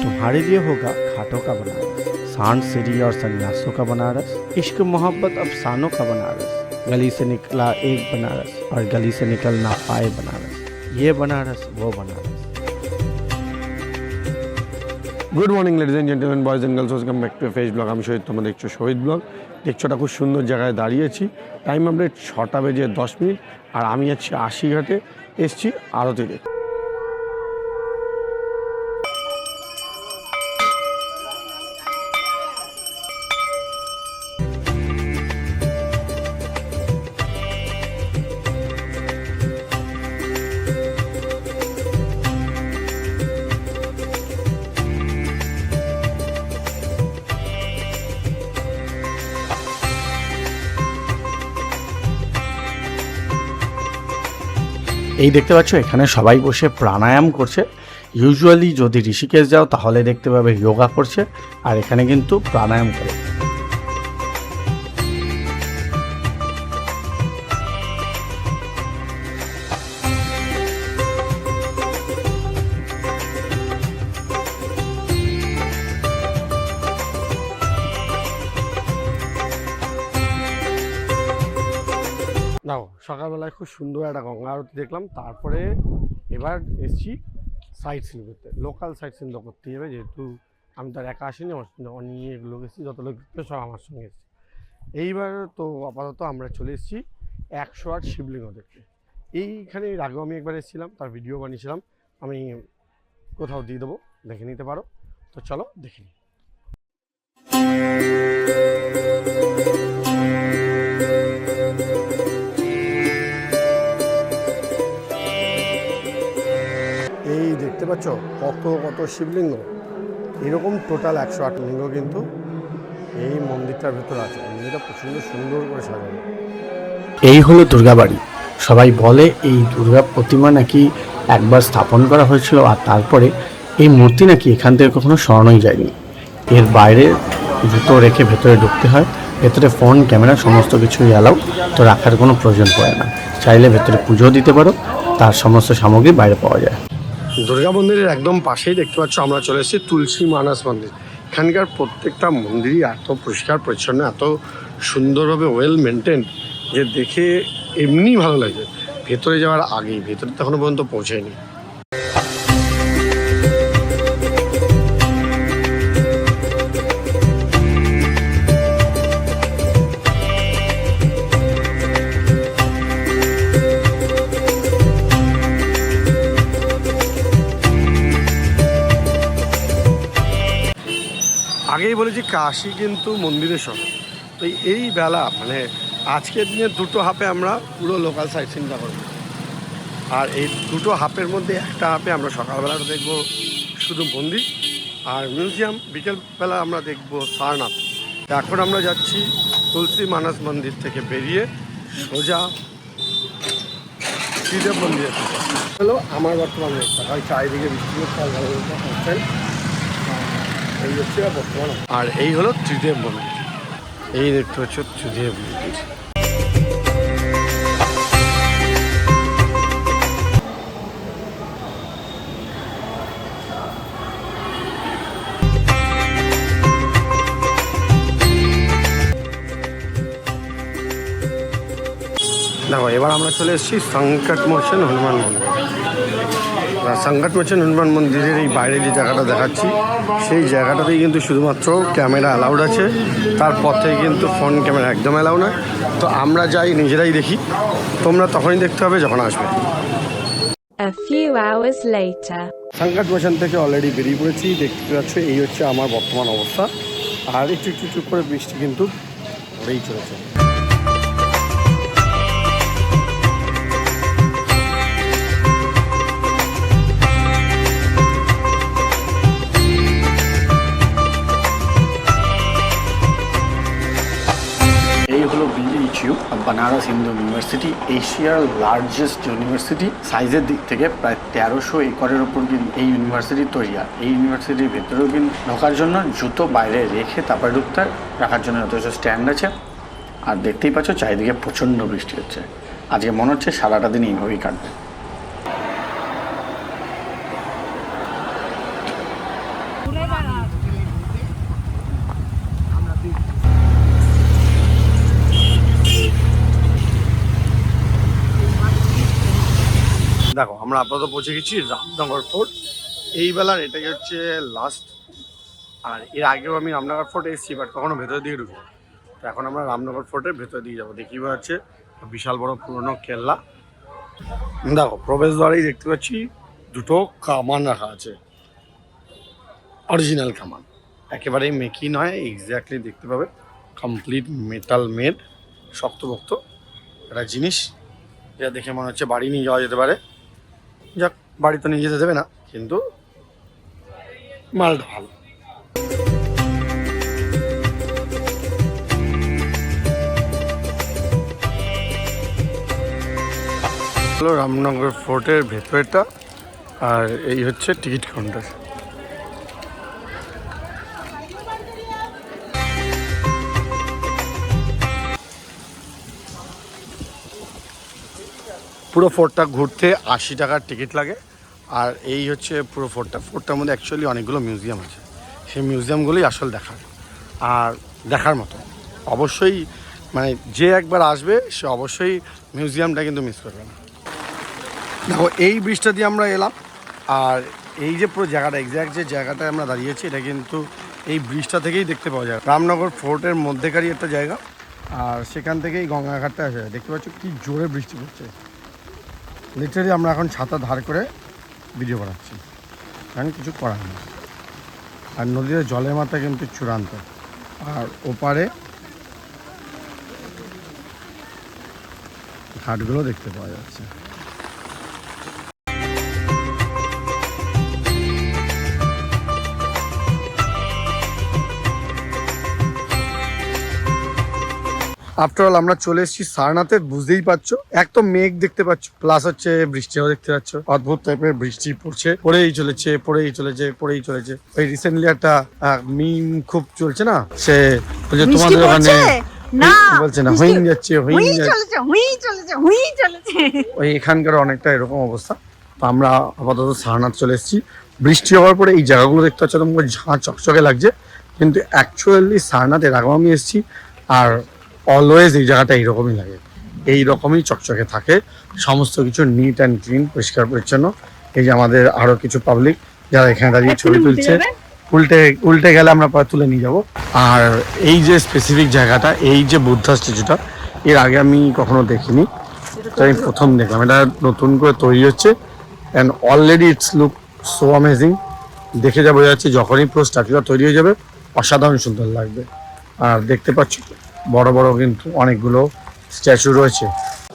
तुम्हारे लिए होगा घाटों का बनारस, सांड सीढ़ी और सन्यासों का बनारस, इश्क मोहब्बत अफसानों का बनारस, गली से निकला एक बनारस और गली से निकल ना पाए बनारस, ये बनारस वो Banaras. Good morning ladies and gentleman, boys and girls, welcome back to face blog. আমি শহীদ, তোমরা দেখছো শহীদ ব্লগ। দেখছোটা খুব সুন্দর জায়গায় দাঁড়িয়েছি। টাইম আপডেট 6:10 আর আমি আছি আশিঘাটে, এসছি আরতি দেখতে। এই দেখতে পাচ্ছ এখানে সবাই বসে প্রাণায়াম করছে। ইউজুয়ালি যদি ঋষিকেশ যাও তাহলে দেখতে পাবে যোগা করছে, আর এখানে কিন্তু প্রাণায়াম করে। নাও, সকালবেলায় খুব সুন্দর একটা গঙ্গা আরতি দেখলাম। তারপরে এবার এসছি সাইট সিন করতে, লোকাল সাইট সিন তো করতেই হবে, যেহেতু আমি তার একা আসিনি, আমার সঙ্গে অনেক লোক এসেছি, যত লোক সব আমার সঙ্গে এসেছি। এইবার তো আপাতত আমরা চলে এসেছি 108 শিবলিঙ্গ দেখতে। এইখানে এর আগেও আমি একবার এসেছিলাম, তার ভিডিও বানিয়েছিলাম, আমি কোথাও দিয়ে দেবো, দেখে নিতে পারো। তো চলো দেখে নিই। এই দেখতে পাচ্ছ কত কত শিবলিঙ্গ, এরকম টোটাল 108 লিঙ্গ কিন্তু এই মন্দিরটার ভেতরে আছে। মন্দিরটা প্রচণ্ড সুন্দর করে সাজানো। এই হলো দুর্গাবাড়ি। সবাই বলে এই দুর্গা প্রতিমা নাকি একবার স্থাপন করা হয়েছিল, আর তারপরে এই মূর্তি নাকি এখান থেকে কখনো সরানোই যায়নি। এর বাইরে জুতো রেখে ভেতরে ঢুকতে হয়। ভেতরে ফোন, ক্যামেরা সমস্ত কিছুই অ্যালাউ, তো রাখার কোনো প্রয়োজন পড়ে না। চাইলে ভেতরে পুজো দিতে পারো, তার সমস্ত সামগ্রী বাইরে পাওয়া যায়। দুর্গা মন্দিরের একদম পাশেই দেখতে পাচ্ছ আমরা চলে এসেছি তুলসী মানস মন্দির। এখানকার প্রত্যেকটা মন্দিরই এত পরিষ্কার পরিচ্ছন্ন, এত সুন্দরভাবে ওয়েল মেনটেন, যে দেখে এমনি ভালো লাগে। ভেতরে যাওয়ার আগেই, ভেতরে তো এখনো পর্যন্ত পৌঁছায়নি। আগেই বলেছি কাশী কিন্তু মন্দিরের শহর। তো এই বেলা মানে আজকের দিনে দুটো হাফে আমরা পুরো লোকাল সাইট সিনটা করবো, আর এই দুটো হাফের মধ্যে একটা হাফে আমরা সকালবেলাটা দেখবো শুধু মন্দির আর মিউজিয়াম, বিকেলবেলা আমরা দেখবো সারনাথ। এখন আমরা যাচ্ছি তুলসী মানস মন্দির থেকে বেরিয়ে সোজা শ্রীদেব মন্দিরে। হলো আমার বর্তমান অবস্থা, হয় চারিদিকে বৃষ্টি হচ্ছেন। এই হচ্ছে বর্তমান, আর এই হলো ত্রিদেব মন্দির। এই দেখতে পাচ্ছ ত্রিদেব মন্দির। দেখো, এবার আমরা চলে এসেছি সংকট মোচন হনুমান মন্দির। সংকট মোচন হনুমান মন্দিরের এই বাইরে যে জায়গাটা দেখাচ্ছি, সেই জায়গাটাতেই কিন্তু শুধুমাত্র ক্যামেরা অ্যালাউড আছে। তারপর থেকে কিন্তু ফোন ক্যামেরা একদম অ্যালাউ নয়। তো আমরা যাই, নিজেরাই দেখি, তোমরা তখনই দেখতে হবে যখন আসবে। সংকট মোচন থেকে অলরেডি বেরিয়ে পড়েছি, দেখতে পাচ্ছ এই হচ্ছে আমার বর্তমান অবস্থা। আর একটু একটু একটু করে বৃষ্টি কিন্তু পড়েই চলেছে। बनारस हिंदू यूनिवर्सिटी एशियार लार्जेस्ट यूनिवर्सिटी साइजर दिक থেকে প্রায় 1300 একরের উপর কিন্তু এই ইউনিভার্সিটি তৈরি। আর এই ইউনিভার্সিটির ভেতরেও কিন্তু ঢোকার জন্য জুতো বাইরে রেখে তারপরে ঢুকতে রাখার জন্য যথেষ্ট স্ট্যান্ড আছে। আর দেখতেই পাচ্ছ চারিদিকে প্রচণ্ড বৃষ্টি হচ্ছে। আজকে মনে হচ্ছে সারাটা দিন এইভাবেই কাটবে। আমরা আপাতত পৌঁছে গেছি রামনগর ফোর্ট। এই বেলার এটাই হচ্ছে লাস্ট। আর এর আগেও আমি রামনগর ফোর্ট এসেছি, বাট কখনো ভেতর দিয়ে ঢুকি। তো এখন আমরা রামনগর ফোর্টের ভেতর দিয়ে যাবো। দেখি হচ্ছে বিশাল বড় পুরনো কেল্লা। দেখো প্রবেশদ্বারেই দেখতে পাচ্ছি দুটো কামান রাখা আছে, অরিজিনাল কামান, একেবারেই মেকি নয়, এক্স্যাক্টলি দেখতে পাবে কমপ্লিট মেটাল মেড, শক্তপোক্ত একটা জিনিস, যেটা দেখে মনে হচ্ছে বাড়ি নিয়ে যাওয়া যেতে পারে। যাক, বাড়ি তো নিয়ে যেতে দেবে না, কিন্তু মালটা ভালো। হলো রামনগর ফোর্টের ভেতরেটা, আর এই হচ্ছে টিকিট কাউন্টার। পুরো ফোর্টটা ঘুরতে 80 টাকার টিকিট লাগে। আর এই হচ্ছে পুরো ফোর্টটার মধ্যে অ্যাকচুয়ালি অনেকগুলো মিউজিয়াম আছে। সেই মিউজিয়ামগুলোই আসল দেখার মতো। অবশ্যই মানে যে একবার আসবে সে অবশ্যই মিউজিয়ামটা কিন্তু মিস করবে না। দেখো এই ব্রিজটা দিয়ে আমরা এলাম, আর এই যে পুরো জায়গাটা, এক্স্যাক্ট যে জায়গাটায় আমরা দাঁড়িয়েছি, এটা কিন্তু এই ব্রিজটা থেকেই দেখতে পাওয়া যায়। রামনগর ফোর্টের মধ্যেকারই একটা জায়গা, আর সেখান থেকেই গঙ্গাঘাটটা আসে। দেখতে পাচ্ছ কি জোরে বৃষ্টি পড়ছে। লিটারালি আমরা এখন ছাতা ধার করে ভিডিও বানাচ্ছি, কারণ কিছু করার নেই। আর নদীর জলের মাত্রা কিন্তু চূড়ান্ত, আর ওপারে ঘাটগুলো দেখতে পাওয়া যাচ্ছে। আফটার অল আমরা চলে এসেছি সারনাথে, বুঝতেই পারছো। এক তো মেঘ দেখতে পাচ্ছ, প্লাস হচ্ছে বৃষ্টিও দেখতে পাচ্ছ। অদ্ভুত টাইপের বৃষ্টি পড়ছে, পড়েই চলেছে। ওই রিসেন্টলি একটা মিম খুব চলছে না, সে বলছে তোমাদের ওখানে না বলছে না, হইং যাচ্ছে ওই এখানকার অনেকটা এরকম অবস্থা। তো আমরা আপাতত সারনাথ চলে এসেছি। বৃষ্টি হওয়ার পরে এই জায়গাগুলো দেখতে পাচ্ছ তোমাকে ঝাঁ চকচকে লাগছে, কিন্তু অ্যাকচুয়ালি সারনাথের আগেও আমি এসেছি, আর অলওয়েজ এই জায়গাটা এইরকমই লাগে, এইরকমই চকচকে থাকে, সমস্ত কিছু নিট অ্যান্ড ক্লিন, পরিষ্কার পরিচ্ছন্ন। এই যে আমাদের আরো কিছু পাবলিক যারা এখানে দাঁড়িয়ে ছবি তুলছে, উল্টে গেলে আমরা পরে তুলে নিয়ে যাব। আর এই যে স্পেসিফিক জায়গাটা, এই যে বুদ্ধা স্ট্যাচুটা, এর আগে আমি কখনো দেখিনি, তো আমি প্রথম দেখলাম। এটা নতুন করে তৈরি হচ্ছে, and already it's look so amazing. দেখে যা বোঝা যাচ্ছে যখনই পুরো স্ট্যাচুটা তৈরি হয়ে যাবে অসাধারণ সুন্দর লাগবে। আর দেখতে পাচ্ছ বড় বড় কিন্তু অনেকগুলো স্ট্যাচু রয়েছে।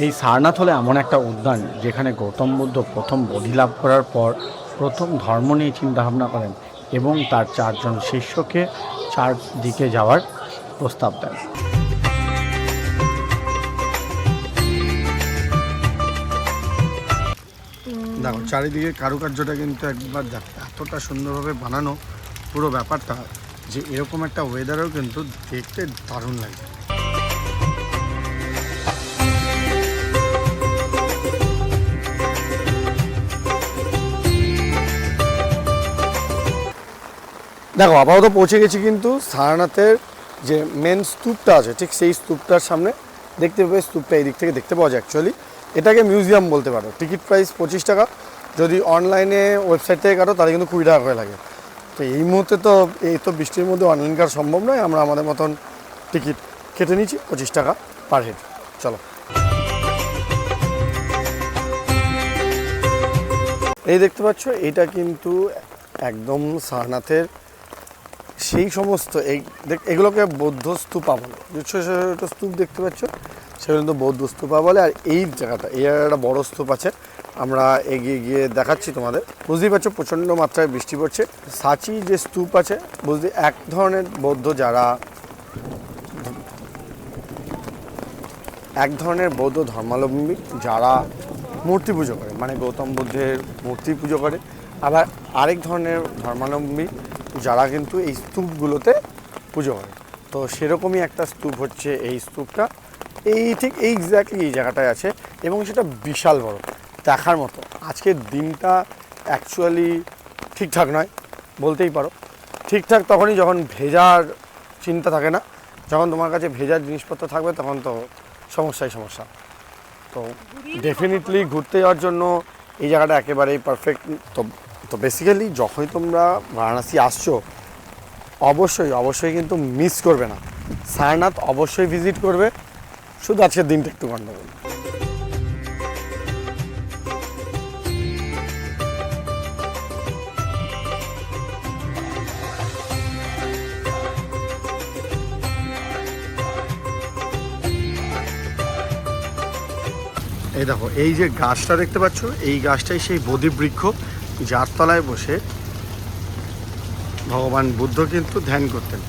এই সারনাথ হলো এমন একটা উদ্যান যেখানে গৌতম বুদ্ধ প্রথম বোধি লাভ করার পর প্রথম ধর্ম নিয়ে চিন্তাভাবনা করেন এবং তার 4 জন শিষ্যকে 4 দিকে যাওয়ার প্রস্তাব দেন। দেখো চারিদিকে কারুকার্যটা কিন্তু একবার দেখো, এতটা সুন্দরভাবে বানানো পুরো ব্যাপারটা, যে এরকম একটা ওয়েদারেও কিন্তু দেখতে দারুণ লাগে। দেখো আপাতত পৌঁছে গেছি কিন্তু সারনাথের যে মেন স্তূপটা আছে, ঠিক সেই স্তূপটার সামনে। দেখতে পাবে স্তূপটা এই দিক থেকে দেখতে পাওয়া যায়। অ্যাকচুয়ালি এটাকে মিউজিয়াম বলতে পারো। টিকিট প্রাইস 25 টাকা, যদি অনলাইনে ওয়েবসাইট থেকে কাটো তাহলে কিন্তু 20 টাকা করে লাগে। তো এই মুহূর্তে তো বৃষ্টির মধ্যে অনলাইন করা সম্ভব নয়, আমরা আমাদের মতন টিকিট কেটে নিচ্ছি 25 টাকা পার হেড। চলো, এই দেখতে পাচ্ছ এটা কিন্তু একদম সারনাথের সেই সমস্ত এগুলোকে বৌদ্ধ স্তূপা বলে। ছোটো স্তূপ দেখতে পাচ্ছ, সেগুলো কিন্তু বৌদ্ধ স্তূপা বলে। আর এই জায়গাটা, এই একটা বড় স্তূপ আছে, আমরা এগিয়ে গিয়ে দেখাচ্ছি তোমাদের। বুঝতেই পারছো প্রচণ্ড মাত্রায় বৃষ্টি পড়ছে। সাচি যে স্তূপ আছে, বুঝতে এক ধরনের বৌদ্ধ ধর্মাবলম্বী যারা মূর্তি পুজো করে, মানে গৌতম বুদ্ধের মূর্তি পুজো করে। আবার আরেক ধরনের ধর্মাবলম্বী যারা কিন্তু এই স্তূপগুলোতে পুজো করে। তো সেরকমই একটা স্তূপ হচ্ছে এই স্তূপটা, ঠিক এক্স্যাক্টলি এই জায়গাটায় আছে, এবং সেটা বিশাল বড়, দেখার মতো। আজকের দিনটা অ্যাকচুয়ালি ঠিকঠাক নয় বলতেই পারো। ঠিকঠাক তখনই যখন ভেজার চিন্তা থাকে না, যখন তোমার কাছে ভেজার জিনিসপত্র থাকবে তখন তো সমস্যা। তো ডেফিনেটলি ঘুরতে যাওয়ার জন্য এই জায়গাটা একেবারেই পারফেক্ট। তো তো বেসিক্যালি যখনই তোমরা বারাণসী আসছো অবশ্যই কিন্তু মিস করবে না, সারনাথ অবশ্যই ভিজিট করবে। শুধু আজকের দিনটা একটু গন্ডগোল। এই দেখো, এই যে গাছটা দেখতে পাচ্ছ, এই গাছটাই সেই বোধি বৃক্ষ, যার তলায় বসে ভগবান বুদ্ধ কিন্তু ধ্যান করতেন।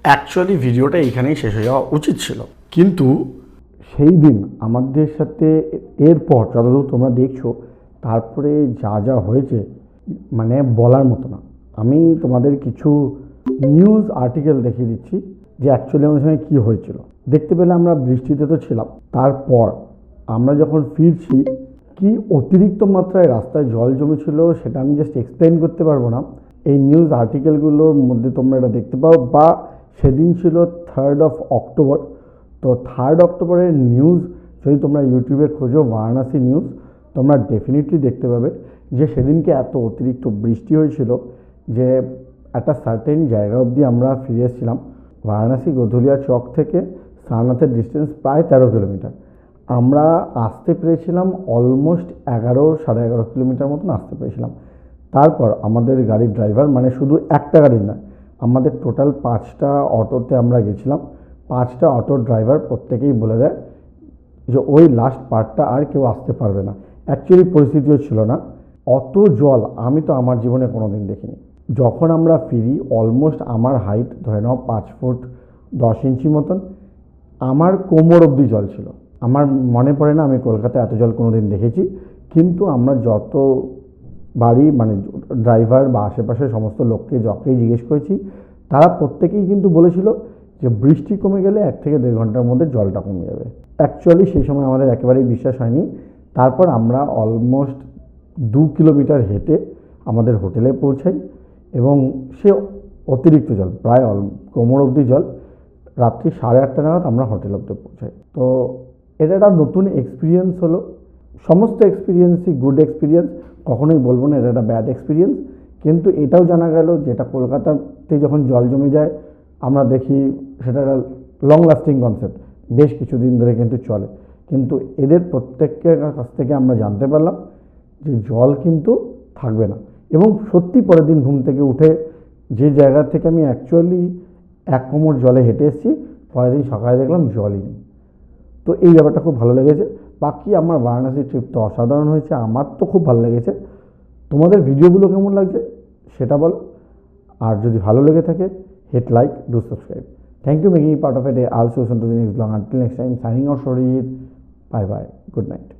অ্যাকচুয়ালি ভিডিওটা এইখানেই শেষ হয়ে যাওয়া উচিত ছিল, কিন্তু সেই দিন আমাদের সাথে এরপর যতদূর তোমরা দেখছো তারপরে যা যা হয়েছে মানে বলার মতো না। আমি তোমাদের কিছু নিউজ আর্টিকেল দেখিয়ে দিচ্ছি যে অ্যাকচুয়ালি আমাদের সঙ্গে কী হয়েছিল। দেখতে পেলে আমরা বৃষ্টিতে তো ছিলাম, তারপর আমরা যখন ফিরছি কি অতিরিক্ত মাত্রায় রাস্তায় জল জমেছিল সেটা আমি জাস্ট এক্সপ্লেন করতে পারবো না। এই নিউজ আর্টিকেলগুলোর মধ্যে তোমরা এটা দেখতে পাও। বা সেদিন ছিল 3rd অক্টোবর। তো 3rd অক্টোবরের নিউজ যদি তোমরা ইউটিউবে খোঁজো বারাণসী নিউজ, তোমরা ডেফিনেটলি দেখতে পাবে যে সেদিনকে এত অতিরিক্ত বৃষ্টি হয়েছিল যে একটা সার্টেন জায়গা অবধি আমরা ফিরে এসেছিলাম। বারাণসী গধুলিয়া চক থেকে সারনাথের ডিস্টেন্স প্রায় 13 কিলোমিটার। আমরা আসতে পেরেছিলাম অলমোস্ট 11-11.5 কিলোমিটার মতন আসতে পেরেছিলাম। তারপর আমাদের গাড়ির ড্রাইভার, মানে শুধু একটা গাড়ি না, আমাদের টোটাল 5টা অটোতে আমরা গেছিলাম। 5টা অটোর ড্রাইভার প্রত্যেকেই বলে দেয় যে ওই লাস্ট পার্টটা আর কেউ আসতে পারবে না। অ্যাকচুয়ালি পরিস্থিতিও ছিল না, অত জল আমি তো আমার জীবনে কোনো দিন দেখিনি। যখন আমরা ফিরি অলমোস্ট আমার হাইট ধরে নাও 5 ফুট 10 ইঞ্চি মতন, আমার কোমর অবধি জল ছিল। আমার মনে পড়ে না আমি কলকাতায় এত জল কোনো দিন দেখেছি। কিন্তু আমরা যত বাড়ি মানে ড্রাইভার বা আশেপাশের সমস্ত লোককে যকেই জিজ্ঞেস করেছি, তারা প্রত্যেকেই কিন্তু বলেছিল যে বৃষ্টি কমে গেলে 1 থেকে 1.5 ঘন্টার মধ্যে জলটা কমে যাবে। অ্যাকচুয়ালি সেই সময় আমাদের একেবারেই বিশ্বাস হয়নি। তারপর আমরা অলমোস্ট 2 কিলোমিটার হেঁটে আমাদের হোটেলে পৌঁছাই এবং সে অতিরিক্ত জল, প্রায় কোমর অবধি জল। রাত্রি 8:30 নাগাদ আমরা হোটেল অবধি পৌঁছাই। তো এটা একটা নতুন এক্সপিরিয়েন্স হলো। সমস্ত এক্সপিরিয়েন্সই গুড এক্সপিরিয়েন্স, কখনোই বলবো না এটা একটা ব্যাড এক্সপিরিয়েন্স। কিন্তু এটাও জানা গেল যেটা কলকাতাতে যখন জল জমে যায় আমরা দেখি সেটা একটা লং লাস্টিং কনসেপ্ট, বেশ কিছুদিন ধরে কিন্তু চলে। কিন্তু এদের প্রত্যেকের কাছ থেকে আমরা জানতে পারলাম যে জল কিন্তু থাকবে না। এবং সত্যি পরের দিন ঘুম থেকে উঠে যে জায়গা থেকে আমি অ্যাকচুয়ালি 1 কোমর জলে হেঁটে এসেছি, পরের দিন সকালে দেখলাম জলই নেই। তো এই ব্যাপারটা খুব ভালো লেগেছে। বাকি আমার বারাণসী ট্রিপ তো অসাধারণ হয়েছে, আমার তো খুব ভালো লেগেছে। তোমাদের ভিডিওগুলো কেমন লাগছে সেটা বলো, আর যদি ভালো লেগে থাকে hit like, do subscribe. Thank you making me part of it. Also listen to the next vlog. Until next time, signing out, Shorit. Bye bye. Good night.